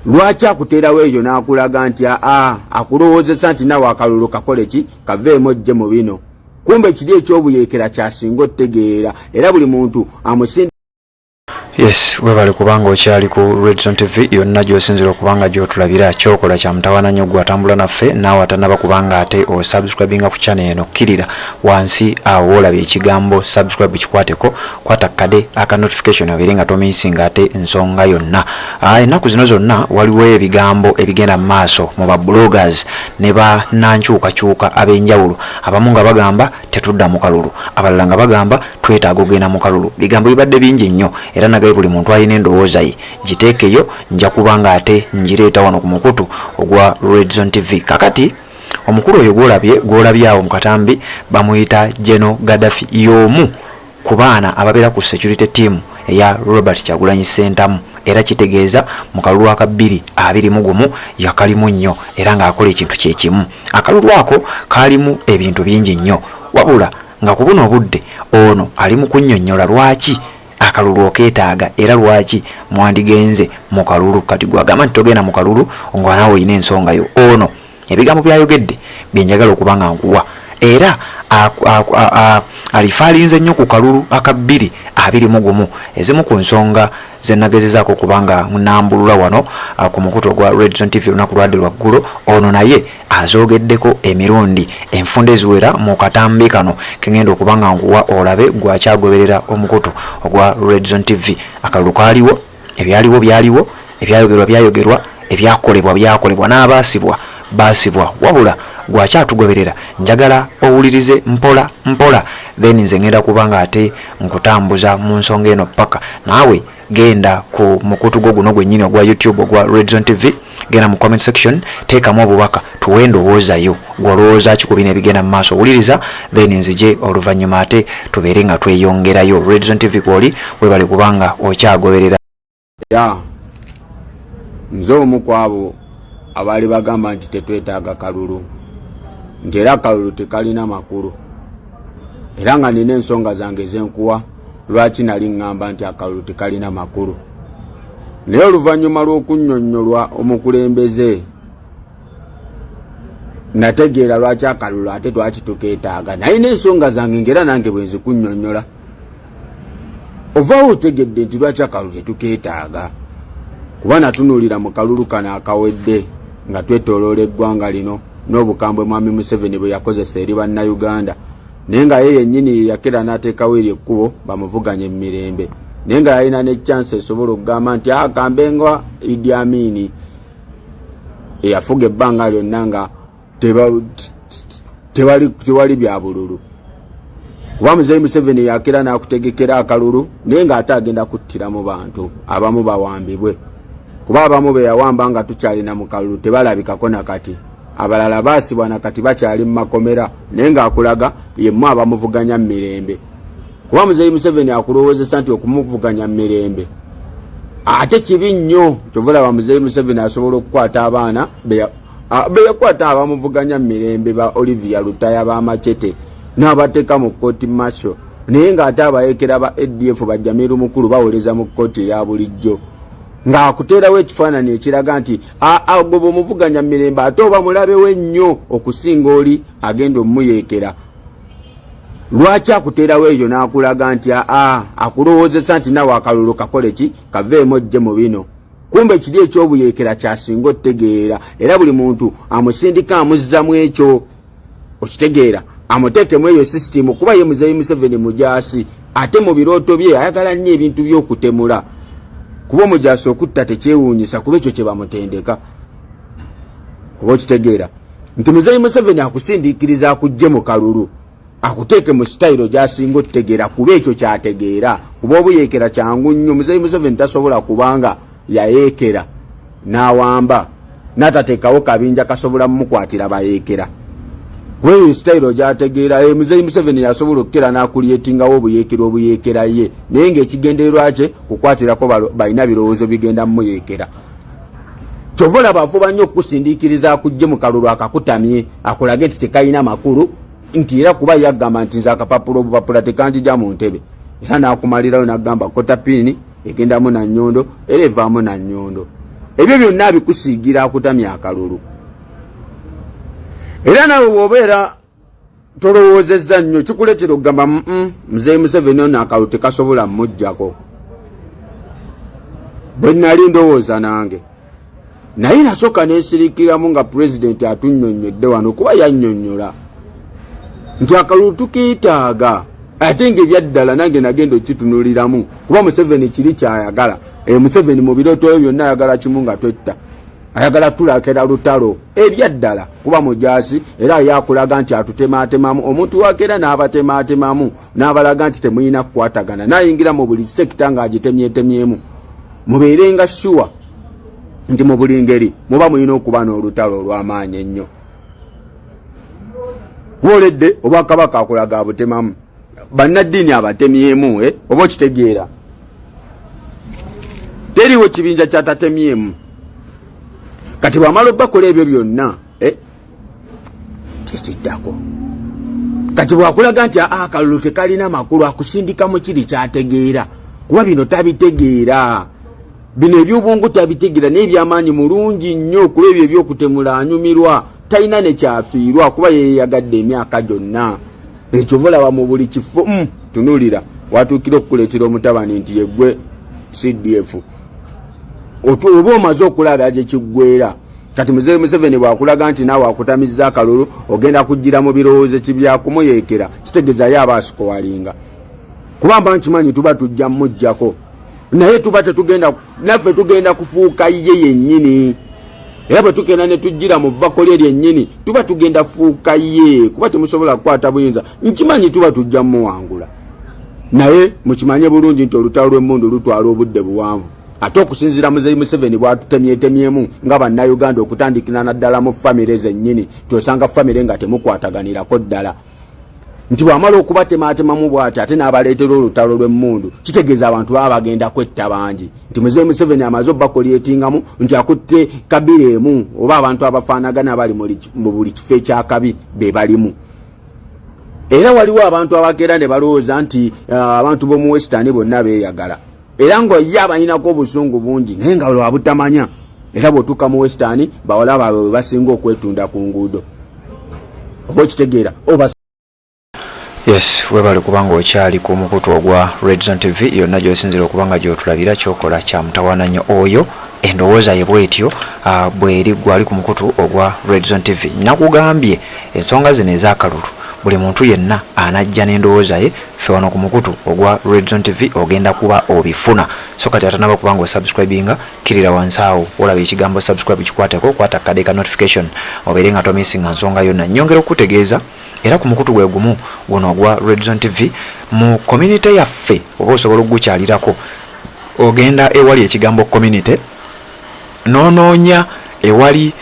lwaki akuteerawo eyo n'akulaga nti akulowoozesa nti nawe akalulu kakole ki kaveemu ojje mu bino. Kumbe kiri ekyobuyeekera kyasinga otegeera era buli muntu amusindi. Yes, webale kubanga okyali ku Red Zone TV yonna gy'osinzira okubanga gy'otulabira kyokola kya mutawana nnyo gwatambula naffe naawe atanaba kubanga ate osubscribinga ku channel eno kkirira wansi awo olabye ekigambo subscribe kikwateko kwata kade aka notification abere nga tomisinga ate ensonga yonna. Ennaku zino zonna waliwo ebigambo ebigenda mu maaso mu ba bloggers ne ba nankyukakyuka ab'enjawulo, abamu nga bagamba tetudda mu kalulu, abalala nga bagamba twetaaga ogenda mu kalulu. Bigambo bibadde bingi nnyo era nagaye buli muntu alina endowooza ye giteekeyo nja kubanga ate njireeta wano ku mukutu ogwa Red Zone TV. Kakati omukulu oyo gwolabye awo mu katambi bamuyita General Gaddafi, y'omu ku baana ababeera ku security team eya Robert Kyagulanyi Ssentamu, era kitegeeza mu kalulu aka 2021 yakalimu nnyo era ng'akola ekintu kye kimu. Akalulu ako kaalimu ebintu bingi nnyo wabula nga ku buno obudde ono ali mu kunnyonnyola lwaki akalulu okeetaaga era lwaki mwandigenze mu kalulu. Kati gwagamba nti togenda mu kalulu nga naawe olina ensonga yo. Ono ebigambo byayogedde byenjagala okuba nga nkuwa era alifaalinze nnyo ku kalulu aka 2021. Ezimu ku nsonga ze nagezezaako kubanga nambulula wano ku mukutu ogwa Red Zone TV olunaku lwadde lwaggulo, ono naye azoogeddeko emirundi enfunda eziwera mu katambi kano kengenda okubanga nkuwa olabe gwakyagoberera omukutu ogwa Red Zone TV. Akalulu kaaliwo, ebyaliwo byaliwo, ebyayogerwa byayogerwa, ebyakolebwa byakolebwa, n'abaasibwa baasibwa, wabula gwakyatugoberera njagala owulirize mpola mpola, then nze ngenda kubanga ate nkutambuza mu nsonga eno paka naawe genda ku mukutu gwo guno gwennyini ogwa YouTube ogwa Red Zone TV, genda mu comment section teekamu obubaka tuwe endowoozayo gwolowooza ki ku bino ebigenda mu maaso, owuliriza then nzije oluvannyuma ate tubeere nga tweyongerayo. Red Zone TV kwoli webale kubanga okyagoberera. Nze omu ku abo abaali bagamba nti tetwetaaga kalulu, nti era kalulu tekalina makulu, era nga nina ensonga zange zenkuwa lwaki nali ngamba nti akalulu tekalina makulu. Naye oluvannyuma lw'okunnyonnyolwa omukulembeze nategeera lwaki akalulu ate twaki tukeetaaga. Naye n'ensonga zange ngera nange bwe nzikunnyonnyola ovaawo otegedde nti lwaki akalulu tetukeetaaga. Kuba natunuulira mu kalulu kano akawedde nga twetooloola eggwanga lino n'obukambwe mwami Museveni bwe yakozesa eri bannayuganda, naye nga ye yennyini yakera n'ateekawo eri ekkubo bamuvuganye mu mirembe, naye nga yalina ne chance esobola okugamba nti akambe nga Idi Amin eyafuga ebbanga lyonna nga tewali bya bululu. Kuba Muzeeyi Museveni yakera n'akutegekera akalulu naye nga ate agenda kuttira mu bantu abamu bawambibwe. Kuba abamu be yawamba nga tukyalina mu kalulu tebalabikako nakati, abalala baasibwa nakati bakyali mu makomera naye ng'akulaga yemu abamuvuganya mu mirembe. Kuba Muzeeyi Museveni akulowoozesa nti okumuvuganya mu mirembe ate kibi nnyo. Kyovulaba Muzeeyi Museveni asobola okukwata abaana be yakwata abamuvuganya mu mirembe ba Olivia Lutaya b'amachete n'abateeka mu kooti martial, naye ng'ate abayeekera ba ADF bajjamiru mukulu bawoleza mu kooti eya bulijjo, ng'akuteerawo ekifaananyi ekiraga nti gwe bw'omuvuganya mirembe ate oba mulabewo ennyo okusinga oli agenda omuyeekera. Lwaki akuteerawo eyo n'akulaga nti akulowoozesa nti nawe akalulu kakole ki kaveemu ojje mu bino. Kumbe kiri ekyobuyeekera kyasinga otegeera era buli muntu amusindika amuzzamu ekyo okitegeera amuteekemu eyo sisitimu. Kuba ye Muzeeyi Museveni mujaasi ate mu birooto bye ayagala nnyo ebintu by'okutemula. Kuba omujaasi okutta tekyewuunyisa kuba ekyo kye bamutendeka. Kuba okitegeera nti Muzeeyi Museveni akusindiikiriza akujje mu kalulu akuteeke mu sitayiro gy'asinga otegeera kuba ekyo kyategeera. Kuba obuyeekera kyangu nnyo. Muzeeyi Museveni tasobola kubanga yayeekera n'awamba n'atateekawo kabinja kasobola mumukwatira bayeekera. Kuba eyo sitayiro gy'ategeera Muzeeyi Museveni yasobola okukera n'akulyetingawo obuyeekera ye naye ng'ekigendererwa kye kukwatirako balina birowoozo bigenda mumuyeekera. Kyova olaba afuba nnyo okukusindiikiriza akujje mu kalulu akakutamye akulage nti tekalina makulu, nti era kuba yagamba nti nze akapapula obupapula tekanjija mu ntebe, era n'akumalirayo n'agamba kotapini egendamu na nnyondo era evaamu na nnyondo. ebyo byonna bikusiigira akutamya akalulu. Era nawe bw'obeera tolowoozezza nnyo kikuleetera okugamba Muzeeyi Museveni ono akalulu tekasobola mmuggyako. Bwe nnali ndowooza nange naye nasooka neesirikiramu nga pulezidenti atunnyonnyodde wano kuba yannyonnyola nti akalulu tukeetaaga ate ng'ebyaddala nange nagenda okitunuliramu kuba Museveni kiri kyayagala. Museveni mu birooto bye byonna ayagala kimu nga twetta, ayagala tulakera lutalo ebyaddala kuba mujaasi era yakulaga nti atutemaatemamu omuntu wakera n'abatemaatemamu n'abalaga nti temuyina kukwatagana n'ayingira mu buli sekita ng'agitemyetemyemu. Mubeerenga shuwa nti mu buli ngeri muba muyina okuba n'olutalo olw'amaanyi ennyo. Bwoledde oba kabaka akulaga abutemamu bannaddiini abatemyemu oba okitegeera teriwo kibinja kyatatemyemu. Kati bw'amala obbakola ebyo byonna tekiddako. Kati bw'akulaga nti akalulu tekalina makulu akusindikamu kiri kyategeera kuba bino tabitegeera. Bino ebyobwongo tabitegeera n'ebyamaanyi mulungi nnyo kuba ebyo ebyokutemula anyumirwa talina ne kyafiirwa kuba yeeyagadde emyaka gyonna. Ekyo bulaba mu buli kifo tunulira watuukira okukuleetera omutabani nti yeggwe CDF oba omaze okulaba gye kiggwera. Kati Muzeeyi Museveni bw'akulaga nti naawe akutamizza akalulu ogenda kujjira mu birowoozo kibyakumuyeekera kitegeeza ye aba asikowalinga kuba mba nkimanyi tuba tujja mmuggyako naye tuba tetugenda naffe tugenda kufuuka ye yennyini. Era bwe tugenda ne tujjira mu vakoli lyennyini tuba tugenda fuuka ye kuba temusobola kukwata buyinza. Nkimanyi tuba tujja mmuwangula naye mukimanye bulungi nti olutalo lw'emmundu lutwala obudde buwanvu. Ate okusinziira Muzeeyi Museveni bwatutemyetemyemu nga bannayuganda okutandikira naddala mu famire zennyini tosanga famire nga temukwataganirako ddala. Nti bw'amala okubatemaatemamu bw'ati ate n'abaleetera olutalo lw'emmundu kitegeeza abantu baba bagenda kwetta bangi. Nti Muzeeyi Museveni amaze obbakolyetingamu nti akutte kabira emu oba abantu abafaanagana bali mu buli kifo ekyakabi be balimu. Era waliwo abantu abakeera ne balowooza nti abantu b'omu Western bonna beeyagala era nga ye abalinako obusungu bungi naye nga lwa butamanya. Era bw'otuuka mu Western bawala baabwe bwe basinga okwetunda ku nguudo oba okitegeera oba. Yes, webale kubanga okyali ku mukutu ogwa Red Zone TV yonna gy'osinzira okubanga gy'otulabira kyokola kya mutawananyo oyo endowooza ye bwetyo bweri gwali ku mukutu ogwa Red Zone TV. Nakugambye ensonga zino ez'akalulu buli muntu yenna anajja n'endowooza ye ffe wano ku mukutu ogwa Red Zone TV ogenda kuba obifuna. So kati atanaba kubanga osubscribinga kirira wansi awo olaba ekigambo subscribe kikwateko kwata kade ka notification obeere nga tomisinga nsonga yonna. Nyongera okutegeeza era ku mukutu gwe gumu guno ogwa Red Zone TV mu community yaffe oba osobola okugukyalirako ogenda ewali ekigambo community n'onoonya ewali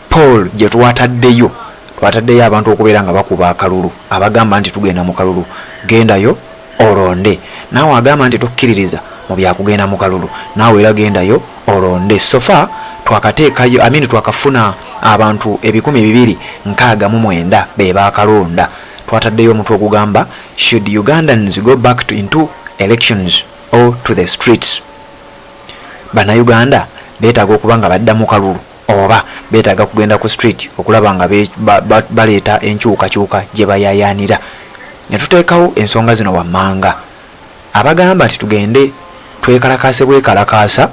Paul gye twataddeyo abantu okubeera nga bakuba akalulu abagamba nti tugenda mu kalulu gendayo olonde. Naawe agamba nti tokkiririza mu byakugenda mu kalulu naawe era gendayo olonde. Sofa twakateekayo twakafuna abantu 269 be baakalonda. Twataddeyo omutwe ogugamba should Ugandans go back into elections or to the streets. Bannayuganda beetaaga okuba nga badda mu kalulu oba beetaaga kugenda ku street okulaba nga baleeta enkyukakyuka gye bayayaanira. Ne tuteekawo ensonga zino wammanga abagamba nti tugende twekalakaase bwekalakaasa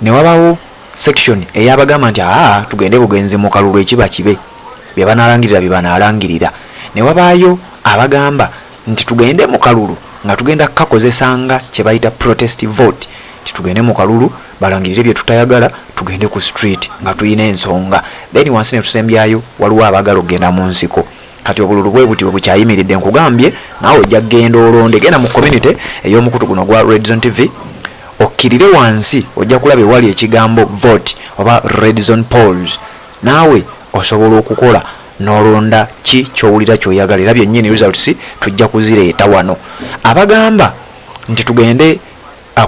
ne wabawo section eyabagamba nti tugende bugenzi mu kalulu ekiba kibe bye banaalangirira bye banaalangirira. Ne wabaayo abagamba nti tugende mu kalulu nga tugenda kukakozesanga kye bayita protest vote. Tugende mu kalulu balangirire bye tutayagala tugende ku street nga tuyina ensonga. Then wansi ne tusembyayo waliwo abagala okugenda mu nsiko. Kati obululu bwe buti bukyayimiridde nkugambye naawe ojja kgenda olonde genda mu community ey'omukutu guno gwa Red Zone TV okkirire wansi ojja kulaba ewali ekigambo vote oba Red Zone polls. Naawe osobola okukola n'olonda ki ky'owulira ky'oyagala era byennyini results tujja kuzireeta wano. Abagamba nti tugende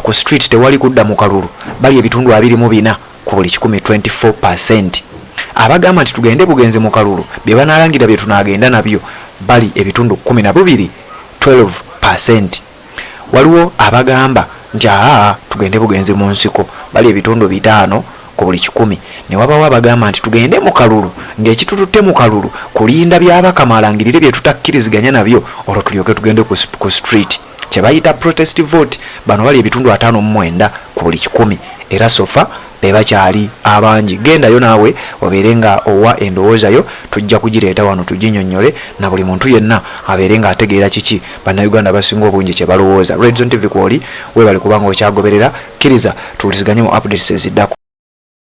ku street tewali kudda mu kalulu bali ebitundu 24 ku buli 24%. Abagamba nti tugende bugenzi mu kalulu bye banaalangira bye tunaagenda nabyo bali ebitundu 12 12%. Waliwo abagamba nti tugende bugenzi mu nsiko bali ebitundu 5 ku buli 100 ne wabawo abagamba nti tugende mu kalulu ng'ekitututte mu kalulu kulinda by'abakamaalangirire bye tutakkiriziganya nabyo olwo tulyoke tugende ku street kye bayita protest vote. Bano bali ebitundu 59 ku buli 100 era sofa be bakyali abangi. Gendayo naawe obeere nga owa endowooza yo, tujja kugireeta wano tuginnyonnyole na buli muntu yenna abeere nga ategeera kiki bannayuganda basinga obungi kye balowooza. Red Zone TV kwoli weebale kubanga okyagoberera, kkiriza tuwuliziganye mu updates eziddako.